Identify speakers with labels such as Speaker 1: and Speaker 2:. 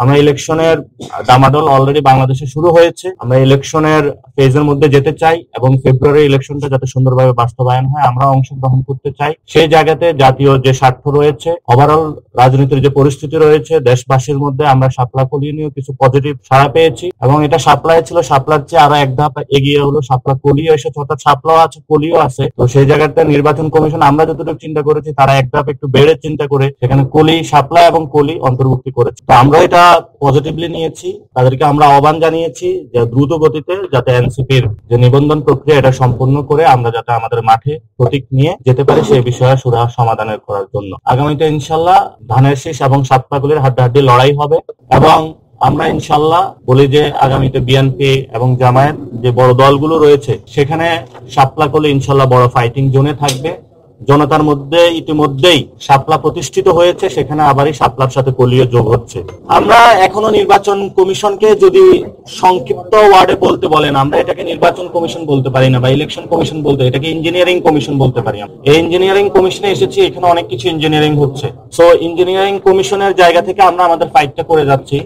Speaker 1: আমরা ইলেকশনের ডামাডোল অলরেডি বাংলাদেশে শুরু হয়েছে। আমরা ইলেকশনের ফেজের মধ্যে যেতে চাই এবং ফেব্রুয়ারি ইলেকশনটা যাতে সুন্দরভাবে বাস্তবায়ন হয় আমরা অংশগ্রহণ করতে চাই। সেই জায়গাতে জাতীয় যে স্বার্থ রয়েছে, ওভারঅল রাজনীতির যে পরিস্থিতি রয়েছে দেশবাসীর মধ্যে, আমরা শাপলা কলি নিয়েও কিছু পজিটিভ সাড়া পেয়েছি এবং এটা শাপলায় ছিল, শাপলার চেয়ে আরো এক ধাপ এগিয়ে হলো, শাপলা কলিও এসেছে, অর্থাৎ শাপলাও আছে কলিও আছে। তো সেই জায়গাতে নির্বাচন কমিশন আমরা যতটুকু চিন্তা করেছি তারা এক ধাপ একটু বেড়ে চিন্তা করে সেখানে কলি, শাপলা এবং কলি অন্তর্ভুক্তি করেছে। তো আমরা এটা পজিটিভলি নিয়েছি, তাদেরকে আমরা আহ্বান জানিয়েছি যে দ্রুত গতিতে যাতে এনসিপির যে নিবন্ধন প্রক্রিয়া এটা সম্পূর্ণ করে আমরা যাতে আমাদের মাঠে প্রতীক নিয়ে যেতে পারি সেই বিষয়ে সুরাহা সমাধানের করার জন্য। আগামীতে ইনশাল্লাহ ধানের শীষ এবং শাপলাগুলির হাড্ডাহাড্ডি লড়াই হবে এবং আমরা ইনশাল্লাহ বলি যে আগামীতে বিএনপি এবং জামায়াত যে বড় দলগুলো রয়েছে সেখানে শাপলাকলি ইনশাল্লাহ বড় ফাইটিং জোনে থাকবে। জনতার মধ্যে ইতিমধ্যেই শাপলা প্রতিষ্ঠিত হয়েছে, সেখানে আবারই শাপলার সাথে কলিও যোগ হচ্ছে। আমরা এখনো নির্বাচন কমিশনকে যদি সংক্ষিপ্ত ওয়ার্ডে বলতে বলেন, আমরা এটাকে নির্বাচন কমিশন বলতে পারি না বা ইলেকশন কমিশন বলতে, এটাকে ইঞ্জিনিয়ারিং কমিশন বলতে পারি। এই ইঞ্জিনিয়ারিং কমিশনে এসেছি, এখানে অনেক কিছু ইঞ্জিনিয়ারিং হচ্ছে। সো ইঞ্জিনিয়ারিং কমিশনের জায়গা থেকে আমরা আমাদের ফাইটটা করে যাচ্ছি।